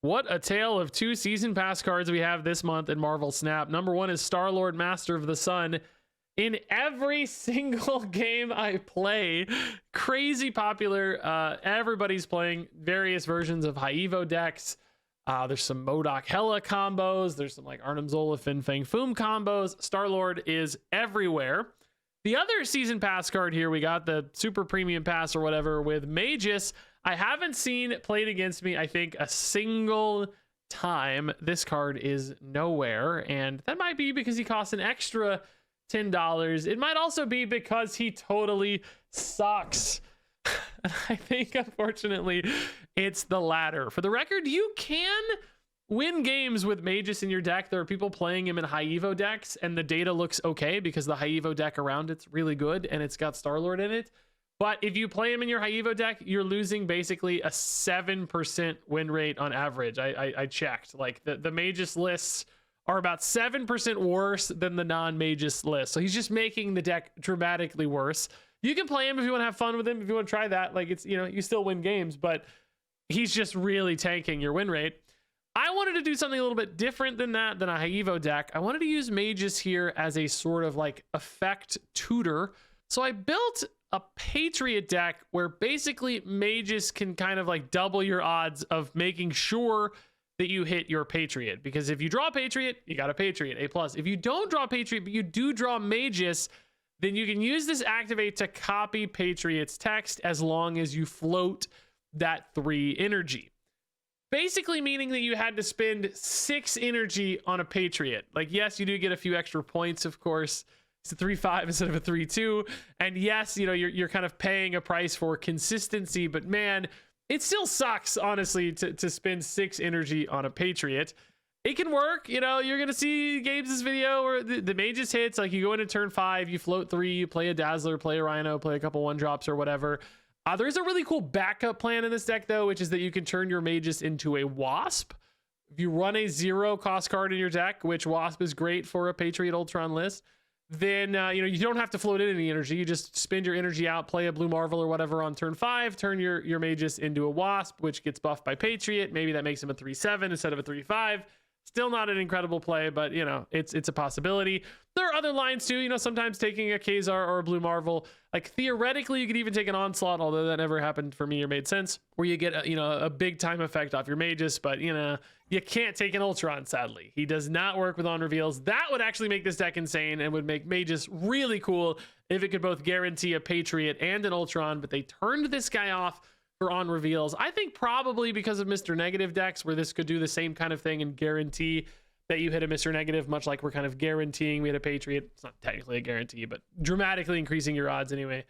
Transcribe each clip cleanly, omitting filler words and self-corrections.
What a tale of two season pass cards we have this month in Marvel Snap. Number one is Star-Lord, Master of the Sun. In every single game I play, crazy popular. Everybody's playing various versions of High Evo decks. There's some MODOK Hela combos. There's some like Arnim Zola, Fin Fang Foom combos. Star-Lord is everywhere. The other season pass card here, we got the super premium pass or whatever with Magus. I haven't seen played against me, I think, a single time. This card is nowhere, and that might be because he costs an extra $10. It might also be because he totally sucks. I think, unfortunately, it's the latter. For the record, you can win games with Magus in your deck. There are people playing him in High Evo decks, and the data looks okay because the High Evo deck around it's really good, and it's got Star-Lord in it. But if you play him in your High Evo deck, you're losing basically a 7% win rate on average. I checked. Like the Magus lists are about 7% worse than the non-Magus list. So he's just making the deck dramatically worse. You can play him if you want to have fun with him, if you want to try that. Like it's, you know, you still win games, but he's just really tanking your win rate. I wanted to do something a little bit different than that, than a High Evo deck. I wanted to use Magus here as a sort of like effect tutor. So I built a Patriot deck where basically Magus can kind of like double your odds of making sure that you hit your Patriot. Because if you draw Patriot, you got a Patriot, A+. If you don't draw Patriot, but you do draw Magus, then you can use this activate to copy Patriot's text as long as you float that 3 energy. Basically meaning that you had to spend 6 energy on a Patriot. Like, yes, you do get a few extra points, of course. It's a 3-5 instead of a 3-2. And yes, you know, you're kind of paying a price for consistency, but man, it still sucks, honestly, to spend 6 energy on a Patriot. It can work, you know, you're going to see Gabe's video where the Magus hits, like you go into turn 5, you float 3, you play a Dazzler, play a Rhino, play a couple 1-drops or whatever. There is a really cool backup plan in this deck, though, which is that you can turn your Magus into a Wasp. If you run a 0 cost card in your deck, which Wasp is great for a Patriot Ultron list, then you know, you don't have to float in any energy. You just spend your energy out, play a Blue Marvel or whatever on turn 5, turn your Magus into a Wasp, which gets buffed by Patriot. Maybe that makes him a 3-7 instead of a 3-5. Still not an incredible play, but you know, it's a possibility. There are other lines too, you know, sometimes taking a Kazar or a Blue Marvel, like theoretically you could even take an Onslaught, although that never happened for me or made sense, where you get a big time effect off your Magus, but you know, you can't take an Ultron, sadly. He does not work with on reveals. That would actually make this deck insane and would make Magus really cool if it could both guarantee a Patriot and an Ultron, but they turned this guy off for on reveals. I think probably because of Mr. Negative decks, where this could do the same kind of thing and guarantee that you hit a Mr. Negative, much like we're kind of guaranteeing we hit a Patriot. It's not technically a guarantee, but dramatically increasing your odds anyway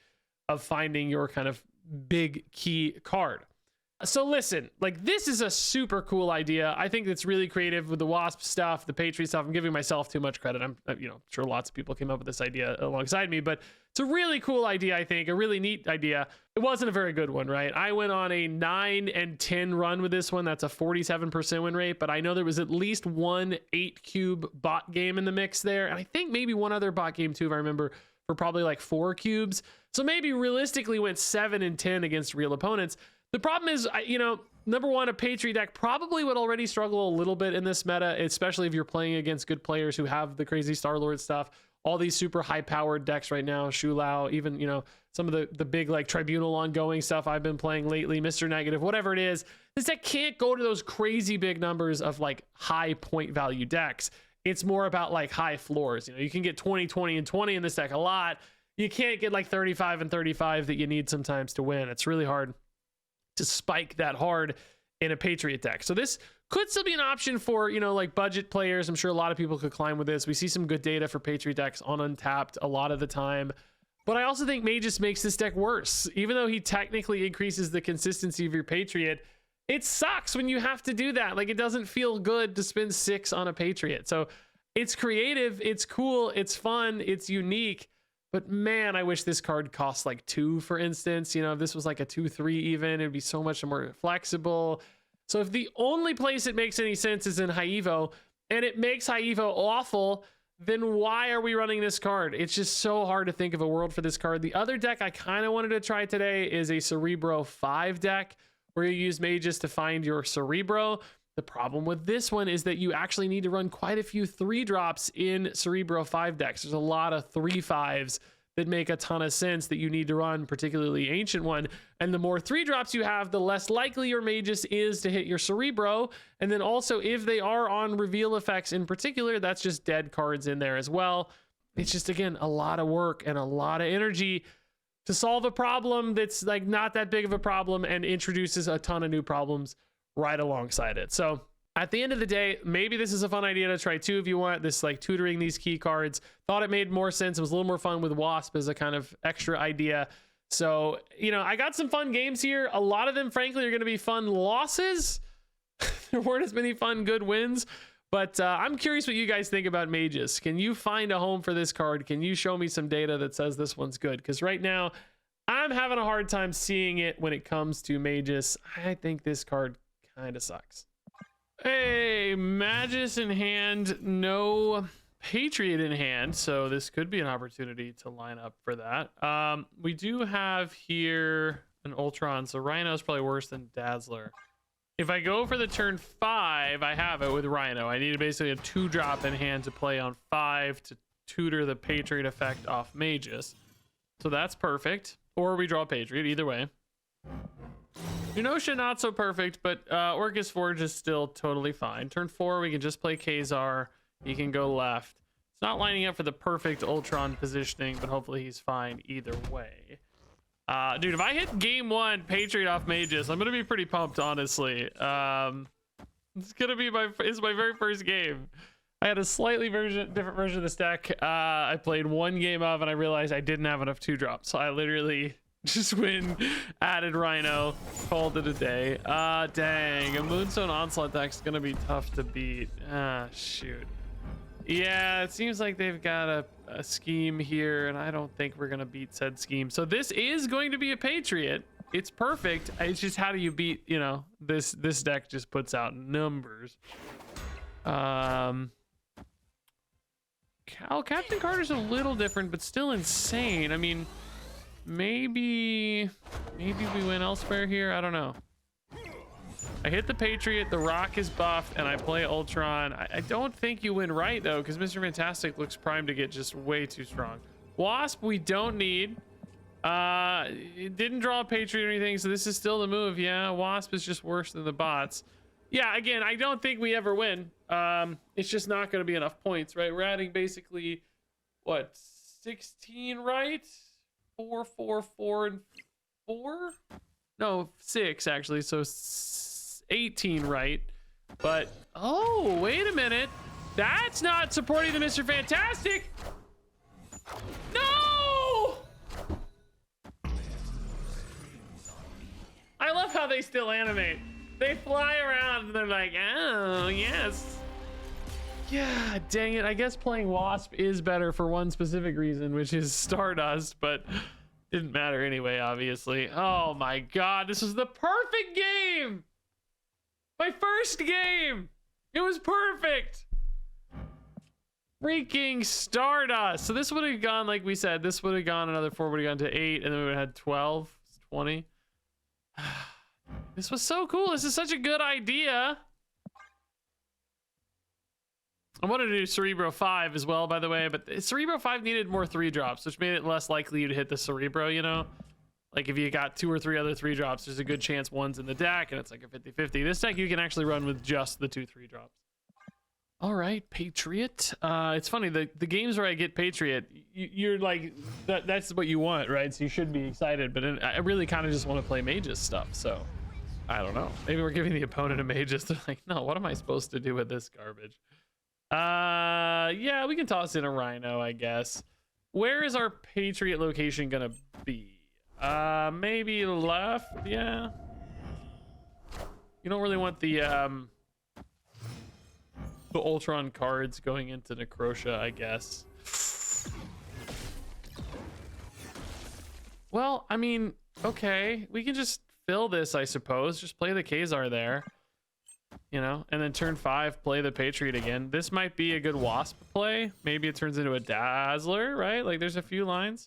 of finding your kind of big key card. So listen, like this is a super cool idea. I think it's really creative with the Wasp stuff, the Patriot stuff. I'm giving myself too much credit. I'm sure lots of people came up with this idea alongside me, but it's a really cool idea, I think, a really neat idea. It wasn't a very good one, right? I went on a 9-10 run with this one. That's a 47% win rate, but I know there was at least one 8-cube bot game in the mix there. And I think maybe one other bot game too, if I remember, for probably like 4 cubes. So maybe realistically went 7-10 against real opponents. The problem is, number one, a Patriot deck probably would already struggle a little bit in this meta, especially if you're playing against good players who have the crazy Star-Lord stuff. All these super high-powered decks right now, Shu Lao, even, some of the big like Tribunal ongoing stuff I've been playing lately, Mr. Negative, whatever it is. This deck can't go to those crazy big numbers of like high point value decks. It's more about like high floors. You can get 20, 20, and 20 in this deck a lot. You can't get like 35 and 35 that you need sometimes to win. It's really hard to spike that hard in a Patriot deck. So this could still be an option for, like budget players. I'm sure a lot of people could climb with this. We see some good data for Patriot decks on Untapped a lot of the time. But I also think Magus makes this deck worse. Even though he technically increases the consistency of your Patriot, it sucks when you have to do that. Like, it doesn't feel good to spend 6 on a Patriot. So it's creative, it's cool, it's fun, it's unique. But man, I wish this card cost like 2, for instance. If this was like a 2-3 even, it'd be so much more flexible. So if the only place it makes any sense is in High Evo, and it makes High Evo awful, then why are we running this card? It's just so hard to think of a world for this card. The other deck I kind of wanted to try today is a Cerebro 5 deck, where you use Magus to find your Cerebro. The problem with this one is that you actually need to run quite a few 3-drops in Cerebro 5 decks. There's a lot of 3/5s that make a ton of sense that you need to run, particularly Ancient One. And the more 3-drops you have, the less likely your Magus is to hit your Cerebro. And then also, if they are on reveal effects in particular, that's just dead cards in there as well. It's just, again, a lot of work and a lot of energy to solve a problem that's like not that big of a problem and introduces a ton of new problems right alongside it. So at the end of the day, maybe this is a fun idea to try too if you want this, like tutoring these key cards. Thought it made more sense. It was a little more fun with Wasp as a kind of extra idea. So, you know, I got some fun games here. A lot of them, frankly, are going to be fun losses. There weren't as many fun good wins. But I'm curious what you guys think about Magus. Can you find a home for this card? Can you show me some data that says this one's good? Because right now, I'm having a hard time seeing it when it comes to Magus. I think this card kind of sucks. Hey, Magus in hand, no Patriot in hand, so this could be an opportunity to line up for that. We do have here an Ultron, so Rhino is probably worse than Dazzler. If I go for the turn 5, I have it with Rhino. I need basically a 2-drop in hand to play on 5 to tutor the Patriot effect off Magus. So that's perfect. Or we draw Patriot, either way. Genosha, not so perfect, but Orcus Forge is still totally fine. Turn 4, we can just play Kazar. He can go left. It's not lining up for the perfect Ultron positioning, but hopefully he's fine either way. Dude, if I hit game 1 Patriot off Magus, I'm gonna be pretty pumped, honestly. It's gonna be my very first game. I had a slightly different version of this deck. I played 1 game of, and I realized I didn't have enough 2-drops, so I literally just added Rhino, called it a day. Dang, a Moonstone Onslaught deck's gonna be tough to beat. Shoot. Yeah, it seems like they've got a scheme here, and I don't think we're gonna beat said scheme. So this is going to be a Patriot. It's perfect. It's just, how do you beat, you know, this deck just puts out numbers. Captain Carter's a little different, but still insane. I mean, maybe we win elsewhere here. I don't know. I hit the Patriot, the Rock is buffed, and I play Ultron. I don't think you win right, though, because Mr. Fantastic looks primed to get just way too strong. Wasp, we don't need. It didn't draw a Patriot or anything, so this is still the move. Yeah, Wasp is just worse than the bots. Yeah, again, I don't think we ever win. It's just not going to be enough points, right? We're adding basically, what, 16, right? 4, 4, 4, and 4? No, 6, actually, so 18, right? But, oh, wait a minute. That's not supporting the Mr. Fantastic. No! I love how they still animate. They fly around and they're like, oh, yes. Yeah, dang it. I guess playing Wasp is better for one specific reason, which is Stardust, but didn't matter anyway, obviously. Oh my God, this was the perfect game. My first game. It was perfect. Freaking Stardust. So this would have gone, like we said, this would have gone another 4, would have gone to 8, and then we would have had 12, 20. This was so cool. This is such a good idea. I wanted to do Cerebro 5 as well, by the way, but Cerebro 5 needed more 3-drops, which made it less likely to hit the Cerebro, you know? Like, if you got 2 or 3 other 3-drops, there's a good chance one's in the deck, and it's like a 50-50. This deck, you can actually run with just the 2 3-drops. All right, Patriot. It's funny, the games where I get Patriot, you're like, that's what you want, right? So you should be excited, but I really kind of just want to play Magus stuff, so I don't know. Maybe we're giving the opponent a Magus. They're like, no, what am I supposed to do with this garbage? Yeah, we can toss in a Rhino, I guess. Where is our Patriot location gonna be? Maybe left, yeah. You don't really want the Ultron cards going into Necrosha, I guess. Well, I mean, okay, we can just fill this, I suppose. Just play the Kazar there, you know, and then turn 5, play the Patriot again. This might be a good Wasp play. Maybe it turns into a Dazzler, right? Like, there's a few lines,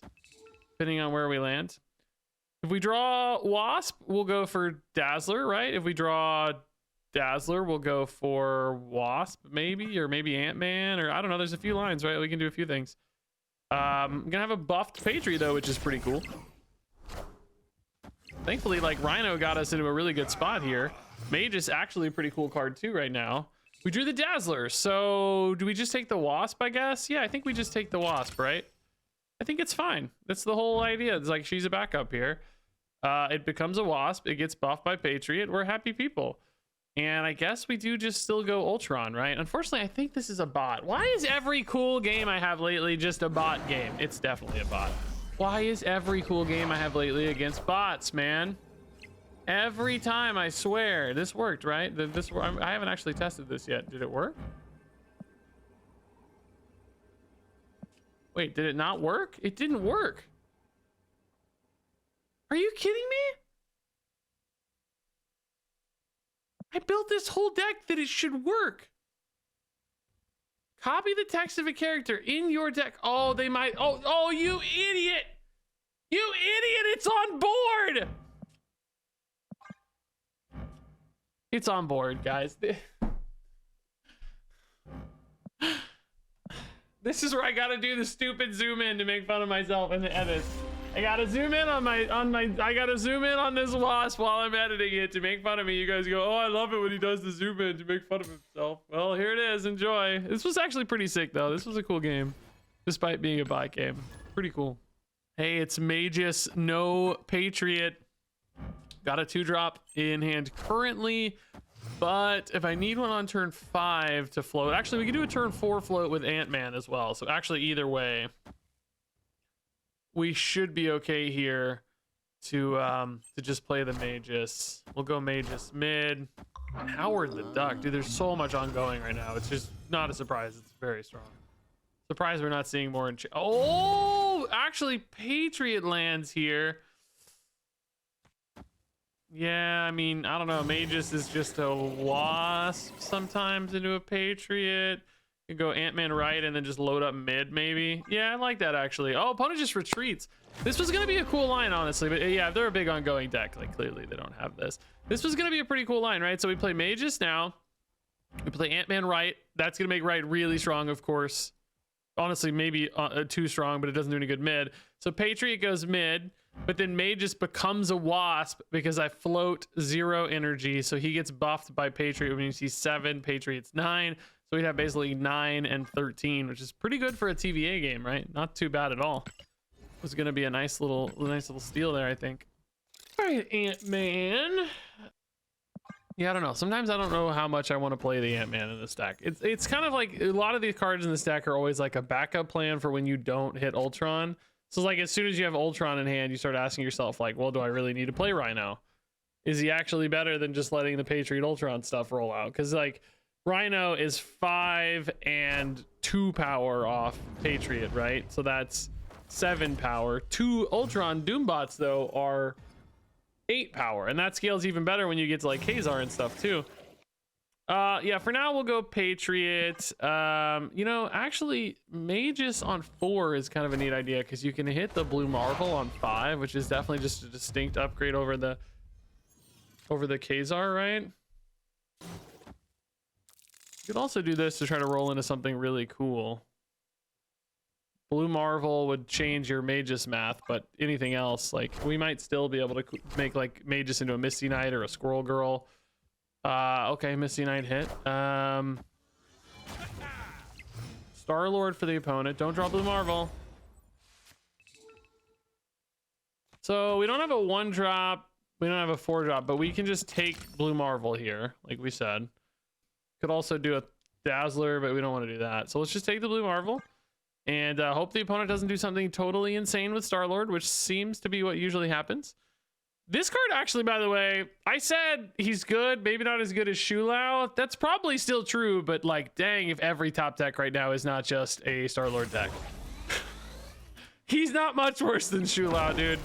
depending on where we land. If we draw Wasp, we'll go for Dazzler, right? If we draw Dazzler, we'll go for Wasp, maybe, or maybe Ant-Man, or I don't know. There's a few lines, right? We can do a few things. I'm gonna have a buffed Patriot though, which is pretty cool. Thankfully, like, Rhino got us into a really good spot here. Mage is actually a pretty cool card too right now. We drew the Dazzler, so do we just take the Wasp, I guess? Yeah, I think we just take the Wasp, right? I think it's fine. That's the whole idea. It's like she's a backup here. It becomes a Wasp. It gets buffed by Patriot. We're happy people. And I guess we do just still go Ultron, right? Unfortunately, I think this is a bot. Why is every cool game I have lately just a bot game? It's definitely a bot. Why is every cool game I have lately against bots, man? Every time, I swear. This worked, right? I haven't actually tested this yet. Did it work? Wait, did it not work? It didn't work. Are you kidding me? I built this whole deck that it should work. Copy the text of a character in your deck. Oh, they might. Oh, you idiot. You idiot. It's on board. It's on board, guys. This is where I gotta do the stupid zoom in to make fun of myself in the edits. I gotta zoom in I gotta zoom in on this Wasp while I'm editing it to make fun of me. You guys go, oh, I love it when he does the zoom in to make fun of himself. Well, here it is. Enjoy. This was actually pretty sick though. This was a cool game, despite being a bot game. Pretty cool. Hey, it's Magus, no Patriot. Got a 2-drop in hand currently, but if I need one on turn 5 to float, actually we can do a turn 4 float with Ant-Man as well. So actually either way, we should be okay here to just play the Magus. We'll go Magus mid. Howard the Duck, dude. There's so much ongoing right now. It's just not a surprise. It's very strong. Surprised we're not seeing more. Oh, actually, Patriot lands here. Yeah, I mean, I don't know. Magus is just a Wasp sometimes into a Patriot. You go Ant-Man right and then just load up mid, maybe. Yeah, I like that, actually. Oh, opponent just retreats. This was going to be a cool line, honestly. But yeah, they're a big ongoing deck. Like, clearly they don't have this. This was going to be a pretty cool line, right? So we play Magus now. We play Ant-Man right. That's going to make right really strong, of course. Honestly, maybe too strong, but it doesn't do any good mid. So Patriot goes mid. But then Magus becomes a Wasp because I float 0 energy. So he gets buffed by Patriot, which means he's 7, Patriot's 9. So we'd have basically 9 and 13, which is pretty good for a TVA game, right? Not too bad at all. It was going to be a nice little steal there, I think. All right, Ant-Man. Yeah, I don't know. Sometimes I don't know how much I want to play the Ant-Man in this deck. It's kind of like a lot of these cards in this deck are always like a backup plan for when you don't hit Ultron. So like as soon as you have Ultron in hand, you start asking yourself like, well, do I really need to play Rhino? Is he actually better than just letting the Patriot Ultron stuff roll out? Because like Rhino is 5 and 2 power off Patriot, right? So that's 7 power. 2 Ultron Doombots though are 8 power, and that scales even better when you get to like Kazar and stuff too. Yeah, for now we'll go Patriot. You know, actually Magus on 4 is kind of a neat idea because you can hit the Blue Marvel on 5, which is definitely just a distinct upgrade over the Kazar, right? You could also do this to try to roll into something really cool. Blue Marvel would change your Magus math, but anything else, like we might still be able to make like Magus into a Misty Knight or a Squirrel Girl. Okay, Misty Knight hit. Star-Lord for the opponent. Don't draw Blue Marvel. So we don't have a 1-drop. We don't have a 4-drop, but we can just take Blue Marvel here, like we said. Could also do a Dazzler, but we don't want to do that. So let's just take the Blue Marvel and hope the opponent doesn't do something totally insane with Star-Lord, which seems to be what usually happens. This card actually, by the way, I said he's good, maybe not as good as Shulao. That's probably still true, but like, dang, if every top deck right now is not just a Star-Lord deck. He's not much worse than Shulao, dude.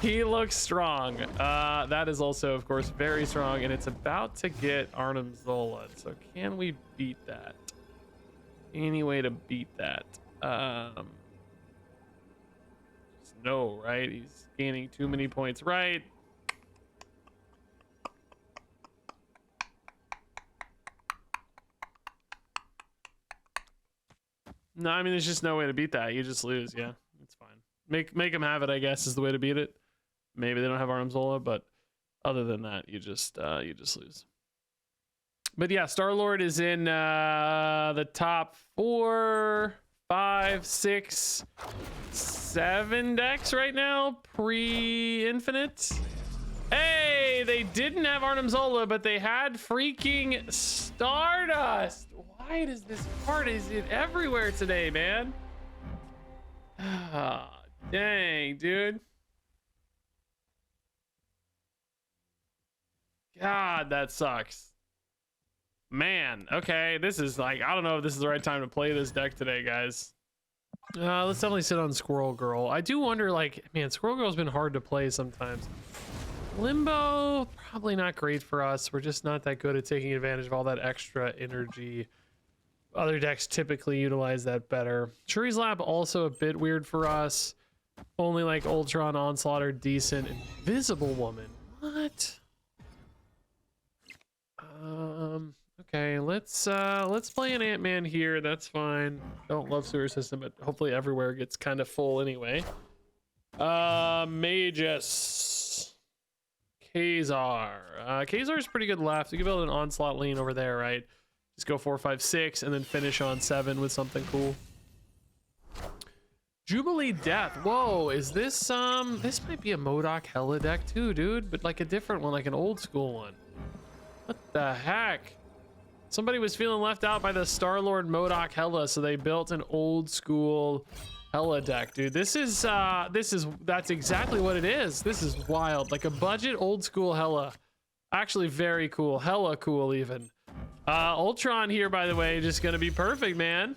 He looks strong. That is also, of course, very strong, and it's about to get Arnim Zola. So can we beat that? Any way to beat that? No, right? He's gaining too many points, right? No, I mean, there's just no way to beat that. You just lose. Yeah, it's fine. Make them have it, I guess, is the way to beat it. Maybe they don't have Armzola, but other than that, you just lose. But yeah, Star-Lord is in the top 4, 5, 6, 7 decks right now, pre-infinite. Hey, they didn't have Armzola, but they had freaking Stardust. Why does this card, is it everywhere today, man? Ah, dang, dude. God, that sucks. Man, okay, this is like, I don't know if this is the right time to play this deck today, guys. Let's definitely sit on Squirrel Girl. I do wonder, like, man, Squirrel Girl's been hard to play sometimes. Limbo, probably not great for us. We're just not that good at taking advantage of all that extra energy. Other decks typically utilize that better. Shuri's Lab also a bit weird for us. Only like Ultron, Onslaught are decent. Invisible Woman, what? Okay, let's play an Ant-Man here. That's fine. Don't love Sewer System, but hopefully everywhere gets kind of full anyway. Magus. Kazar. Kazar is pretty good left. You can build an Onslaught lean over there, right? Just go 4, 5, 6, and then finish on 7 with something cool. Jubilee Death. Whoa, is this this might be a MODOK Hella deck too, dude, but like a different one, like an old school one. What the heck? Somebody was feeling left out by the Star-Lord MODOK Hella, so they built an old school Hella deck, dude. That's exactly what it is. This is wild. Like a budget old school Hella. Actually very cool. Hella cool even. Ultron here, by the way, just gonna be perfect, man.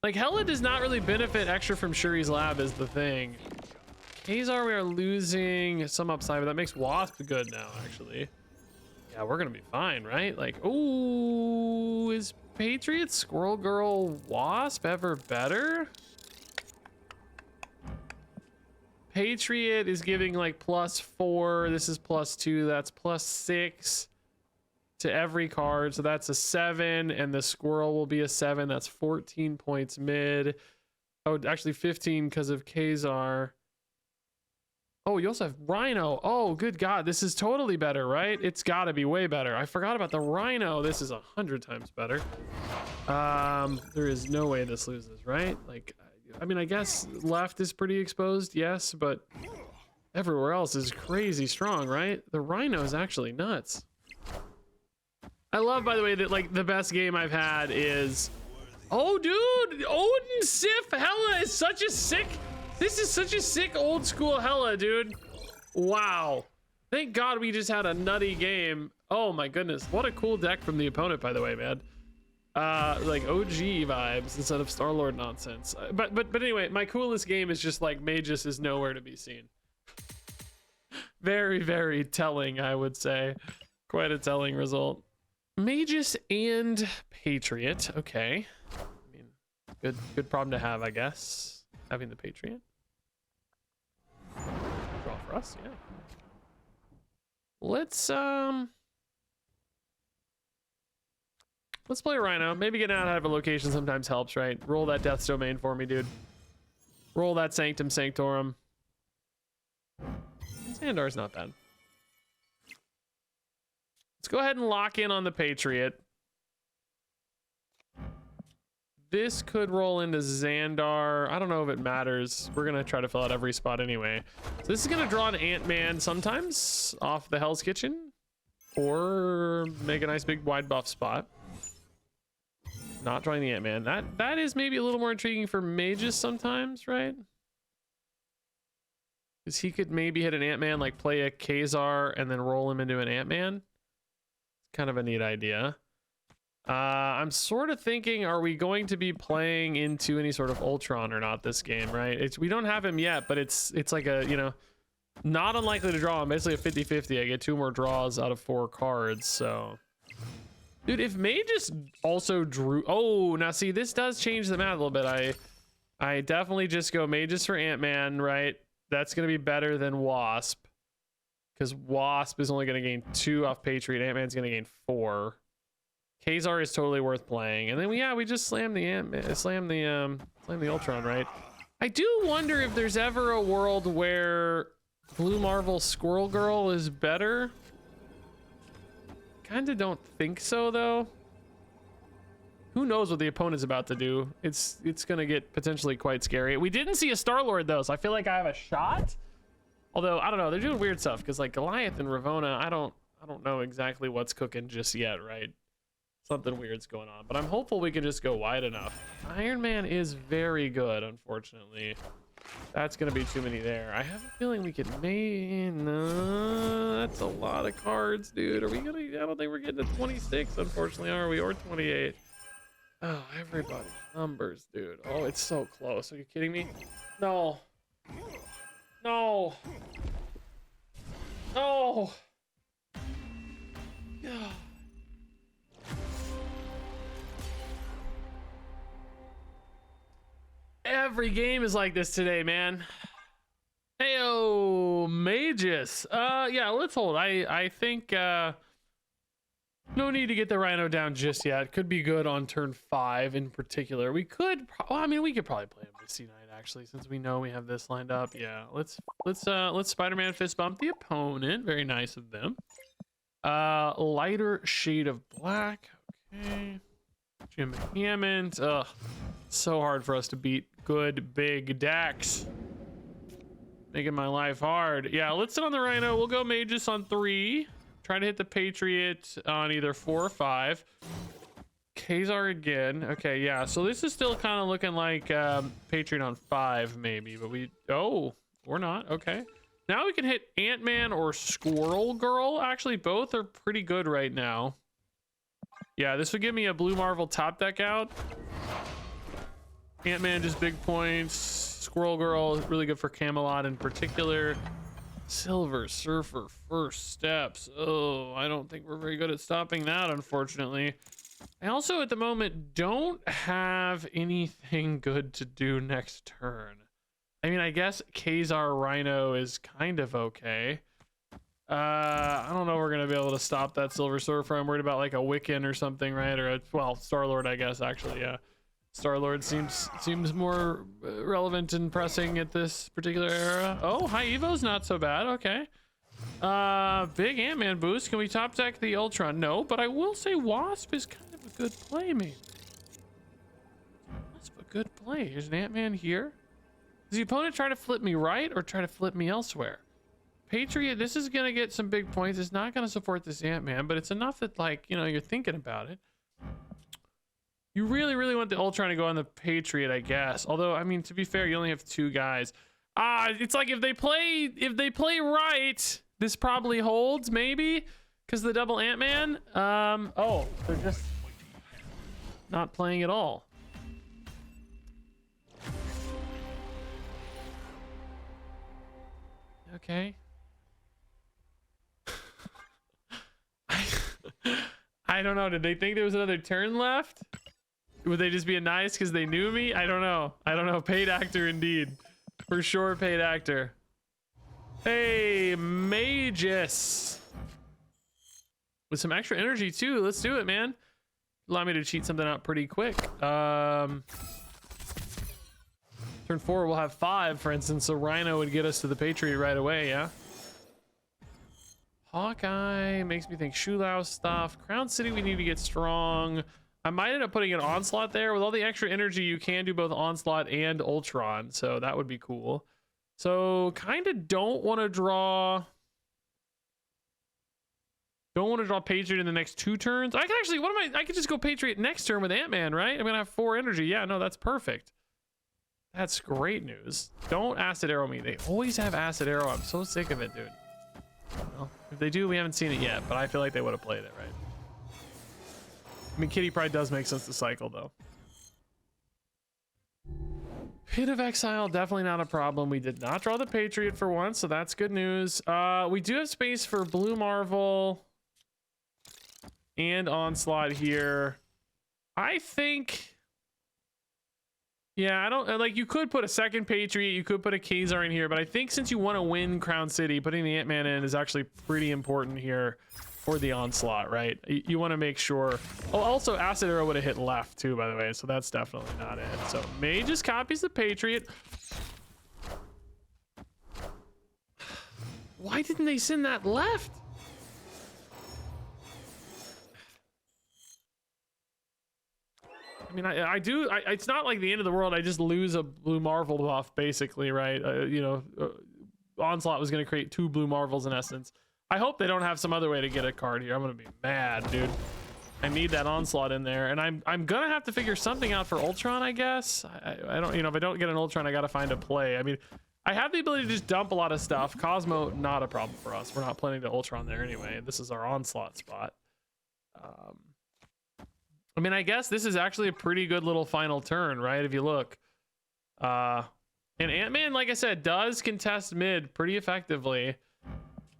Like Hella does not really benefit extra from Shuri's Lab is the thing. Kazar, we are losing some upside, but that makes Wasp good now, actually. Yeah, we're gonna be fine, right? Like, ooh, is Patriot Squirrel Girl Wasp ever better? Patriot is giving like +4. This is +2. That's +6 to every card. So that's a 7, and the squirrel will be a 7. That's 14 points mid. Oh, actually 15 because of Kazar. Oh, you also have Rhino. Oh, good God. This is totally better, right? It's got to be way better. I forgot about the Rhino. This is 100 times better. There is no way this loses, right? Like, I mean, I guess left is pretty exposed, yes, but everywhere else is crazy strong, right? The Rhino is actually nuts. I love, by the way, that like the best game I've had is... Oh, dude! Odin Sif Hella is such a sick... This is such a sick old school Hella, dude. Wow. Thank God we just had a nutty game. Oh my goodness. What a cool deck from the opponent, by the way, man. Like OG vibes instead of Star-Lord nonsense. But anyway, my coolest game is just like Magus is nowhere to be seen. Very, very telling, I would say. Quite a telling result. Magus and Patriot. Okay. I mean, good problem to have, I guess. Having the Patriot. Draw for us, yeah. Let's play Rhino. Maybe getting out of a location sometimes helps, right? Roll that Death's Domain for me, dude. Roll that Sanctum Sanctorum. Xandar's not bad. Let's go ahead and lock in on the Patriot. This could roll into Xandar. I don't know if it matters. We're gonna try to fill out every spot anyway. So this is gonna draw an Ant-Man sometimes off the Hell's Kitchen, or make a nice big wide buff spot. Not drawing the Ant-Man. That is maybe a little more intriguing for Magus sometimes, right? Because he could maybe hit an Ant-Man, like play a Kazar and then roll him into an Ant-Man. Kind of a neat idea. I'm sort of thinking, are we going to be playing into any sort of Ultron or not this game, right? We don't have him yet, but it's like a, you know, not unlikely to draw him. Basically a 50-50. I get 2 more draws out of 4 cards, so... Dude, if Magus also drew... Oh, now see, this does change the math a little bit. I definitely just go Magus for Ant-Man, right? That's going to be better than Wasp. Because Wasp is only going to gain 2 off Patriot. Ant-Man's going to gain 4. Kazar is totally worth playing. And then we just slammed the Ultron, right? I do wonder if there's ever a world where Blue Marvel Squirrel Girl is better. Kind of don't think so though. Who knows what the opponent's about to do? It's gonna get potentially quite scary. We didn't see a Star-Lord though, so I feel like I have a shot. Although I don't know, they're doing weird stuff because like Goliath and Ravonna, I don't know exactly what's cooking just yet, right? Something weird's going on, but I'm hopeful we can just go wide enough. Iron Man is very good, unfortunately. That's gonna be too many there. I have a feeling we could no, that's a lot of cards, dude. Are we gonna? I don't think we're getting to 26, unfortunately, are we? Or 28. Oh, everybody, numbers, dude. Oh, it's so close. Are you kidding me? No. No. No. Yeah. Every game is like this today, man. Heyo, Magus. Yeah, let's hold. I think no need to get the Rhino down just yet. Could be good on turn 5 in particular. We could, well, I mean, we could probably play him with C9 actually, since we know we have this lined up. Yeah, let's Spider-Man fist bump the opponent. Very nice of them. Lighter shade of black. Okay. Jim Hammond. Ugh, so hard for us to beat good big decks. Making my life hard. Yeah, let's sit on the Rhino. We'll go Magus on 3. Try to hit the Patriot on either 4 or 5. Kazar again. Okay, yeah. So this is still kind of looking like Patriot on 5 maybe, but we're not. Okay. Now we can hit Ant-Man or Squirrel Girl. Actually, both are pretty good right now. Yeah, this would give me a Blue Marvel top deck out. Ant-Man just big points. Squirrel Girl is really good for Camelot in particular. Silver Surfer first steps. Oh, I don't think we're very good at stopping that, unfortunately. I also at the moment don't have anything good to do next turn. I mean, I guess Kazar Rhino is kind of okay. I don't know if we're gonna be able to stop that Silver Surfer. I'm worried about like a Wiccan or something, right? Or well, Star-Lord, I guess, actually. Yeah, Star-Lord seems more relevant and pressing at this particular era. Oh, High Evo's not so bad. Okay. Big Ant-Man boost. Can we top deck the Ultron? No, but I will say Wasp is kind of a good play, maybe. Wasp a good play. Here's an Ant-Man here. Does the opponent try to flip me right or try to flip me elsewhere? Patriot, this is gonna get some big points. It's not gonna support this Ant-Man, but it's enough that, like, you know, you're thinking about it. You really, really want the Ultron to go on the Patriot, I guess. Although, I mean, to be fair, you only have 2 guys. It's like if they play right, this probably holds, maybe, because the double Ant-Man. Oh, they're just not playing at all. Okay. I don't know. Did they think there was another turn left? Would they just be nice because they knew me? I don't know. I don't know. Paid actor indeed. For sure, paid actor. Hey, Magus. With some extra energy too. Let's do it, man. Allow me to cheat something out pretty quick. Turn 4, we'll have 5, for instance. So Rhino would get us to the Patriot right away, yeah? Hawkeye makes me think Shulao stuff. Crown City, we need to get strong. I might end up putting an Onslaught there. With all the extra energy, you can do both Onslaught and Ultron, so that would be cool. So kind of don't want to draw Patriot in the next 2 turns. I can actually, I could just go Patriot next turn with Ant-Man, right? I'm gonna have 4 energy. Yeah, no, that's perfect. That's great news. Don't acid arrow me. They always have acid arrow. I'm so sick of it, dude. Well, if they do, we haven't seen it yet, but I feel like they would have played it, right? I mean, Kitty Pryde does make sense to cycle, though. Pit of Exile, definitely not a problem. We did not draw the Patriot for once, so that's good news. We do have space for Blue Marvel and Onslaught here. I think... Yeah, I don't like, you could put a second Patriot, you could put a Kazar in here, but I think since you want to win Crown City, putting the Ant-Man in is actually pretty important here. for the onslaught, right? You want to make sure. Oh, also acid arrow would have hit left too, by the way, so that's definitely not it. So Magus copies the Patriot. Why didn't they send that left? I mean, I do. It's not like the end of the world. I just lose a blue Marvel buff, basically, right? Onslaught was going to create 2 blue Marvels in essence. I hope they don't have some other way to get a card here. I'm going to be mad, dude. I need that Onslaught in there, and I'm going to have to figure something out for Ultron, I guess. I don't, if I don't get an Ultron, I got to find a play. I mean, I have the ability to just dump a lot of stuff. Cosmo, not a problem for us. We're not planning to Ultron there anyway. This is our Onslaught spot. I mean, I guess this is actually a pretty good little final turn, right? If you look. And Ant-Man, like I said, does contest mid pretty effectively.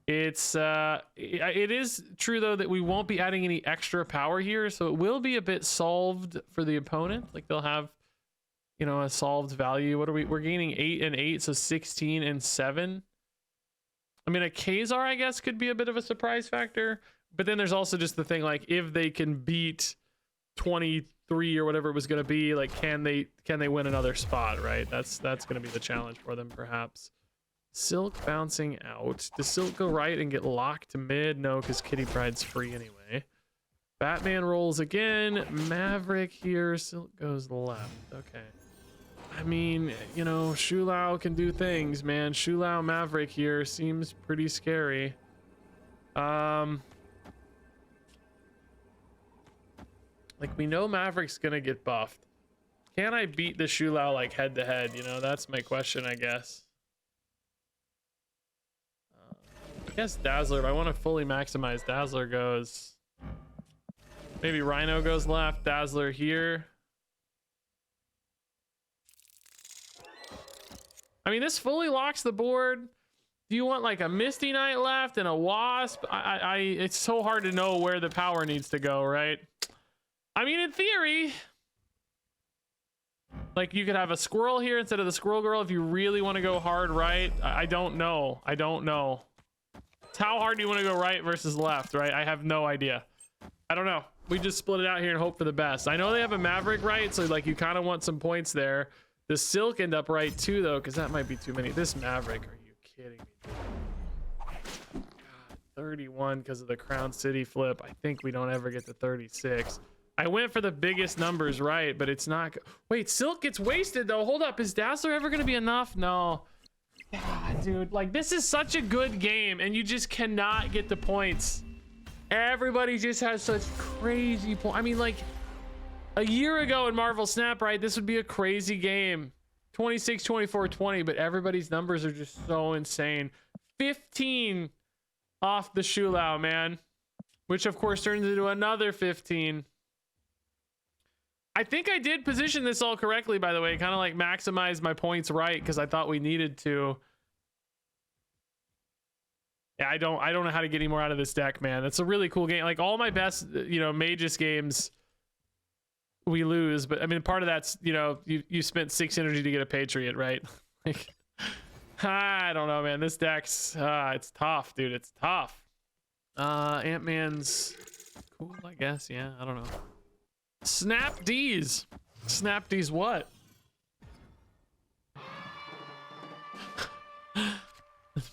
It is true, though, that we won't be adding any extra power here, so it will be a bit solved for the opponent. Like, they'll have, a solved value. What are we're gaining 8 and 8, so 16 and 7. I mean, a Kazar, I guess, could be a bit of a surprise factor. But then there's also just the thing, like, if they can beat 23 or whatever it was going to be, like, can they win another spot, right? That's going to be the challenge for them, perhaps. Silk bouncing out. Does Silk go right and get locked to mid? No, because Kitty Pryde's free anyway. Batman rolls again. Maverick here. Silk goes left. Okay. I mean, Shulao can do things, man. Shulao Maverick here seems pretty scary. Like, we know Maverick's gonna get buffed. Can I beat the Shulao, like, head to head? That's my question, I guess. I guess Dazzler, if I want to fully maximize, Dazzler goes. Maybe Rhino goes left, Dazzler here. I mean, this fully locks the board. Do you want like a Misty Knight left and a Wasp? It's so hard to know where the power needs to go, right? I mean, in theory, like, you could have a Squirrel here instead of the Squirrel Girl if you really want to go hard right. I don't know. I don't know. It's how hard do you want to go right versus left, right? I have no idea. I don't know. We just split it out here and hope for the best. I know they have a Maverick right, so like you kind of want some points there. The Silk end up right too, though, because that might be too many. This Maverick, are you kidding me? God, 31 because of the Crown City flip. I think we don't ever get to 36. I went for the biggest numbers, right, but it's not. Wait, Silk gets wasted, though. Hold up. Is Dazzler ever going to be enough? No. God, dude, like, this is such a good game, and you just cannot get the points. Everybody just has such crazy points. I mean, like, a year ago in Marvel Snap, right, this would be a crazy game. 26, 24, 20, but everybody's numbers are just so insane. 15 off the Shulao, man, which, of course, turns into another 15. I think I did position this all correctly, by the way, kind of like maximize my points right because I thought we needed to. Yeah, I don't know how to get any more out of this deck, man. It's a really cool game. Like, all my best, Magus games, we lose, but I mean, part of that's, you spent 6 energy to get a Patriot, right? Like, I don't know, man. This deck's it's tough, dude. It's tough. Ant-Man's cool, I guess. Yeah, I don't know. Snap D's. Snap D's what?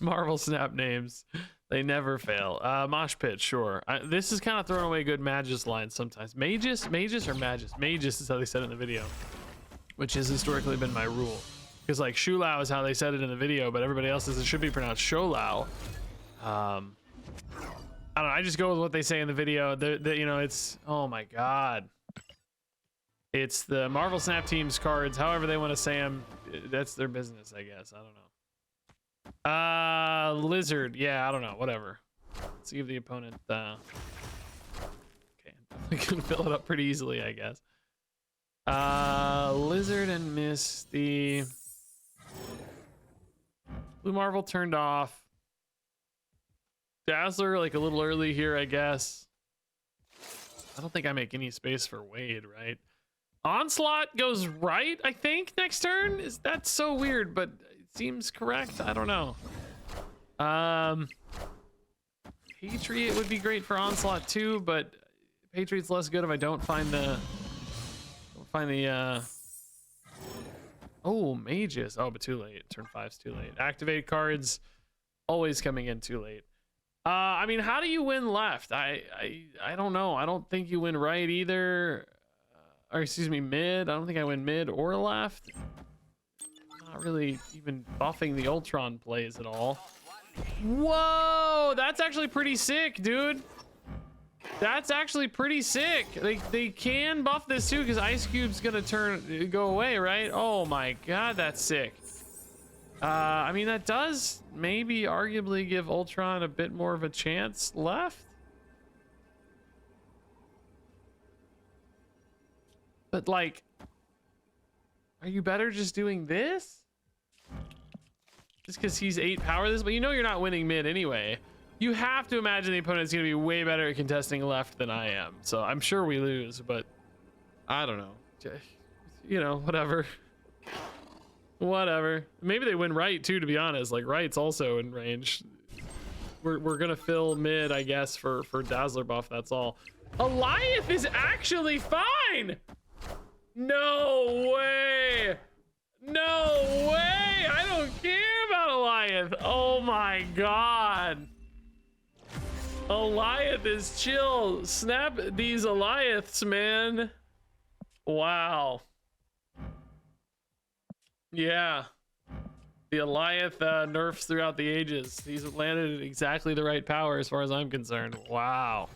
Marvel Snap names. They never fail. Mosh Pit, sure. This is kind of throwing away good Magus lines sometimes. Magus or Magus? Magus is how they said it in the video, which has historically been my rule. Because, like, Shulao is how they said it in the video, but everybody else says it should be pronounced Sholao. I don't know. I just go with what they say in the video. It's, oh my God. It's the Marvel Snap Team's cards, however they want to say them. That's their business, I guess. I don't know. Lizard. Yeah, I don't know. Whatever. Let's see if the opponent. Okay, we can fill it up pretty easily, I guess. Lizard and Misty. Blue Marvel turned off. Dazzler, like, a little early here, I guess. I don't think I make any space for Wade, right? Onslaught goes right, I think, next turn. That's so weird, but it seems correct. I don't know. Patriot would be great for Onslaught too, but Patriot's less good if I don't find the oh, Magus. Oh, but too late. Turn 5's too late. Activate cards always coming in too late. I mean, how do you win left? I don't know. I don't think you win right either. Or excuse me, mid. I don't think I win mid or left. Not really even buffing the Ultron plays at all. Whoa, that's actually pretty sick, dude. That's actually pretty sick. They can buff this too because Ice Cube's gonna go away, right? Oh my god, that's sick. I mean, that does maybe arguably give Ultron a bit more of a chance left. But like, are you better just doing this? Just because he's 8 power this, but you know you're not winning mid anyway. You have to imagine the opponent's gonna be way better at contesting left than I am. So I'm sure we lose, but I don't know. You know, whatever. Whatever. Maybe they win right too, to be honest. Like right's also in range. We're gonna fill mid, I guess, for Dazzler buff, that's all. Alioth is actually fine! No way! No way! I don't care about Alioth! Oh my god! Alioth is chill. Snap these Alioths, man. Wow. Yeah. The Alioth nerfs throughout the ages. He's landed at exactly the right power as far as I'm concerned. Wow.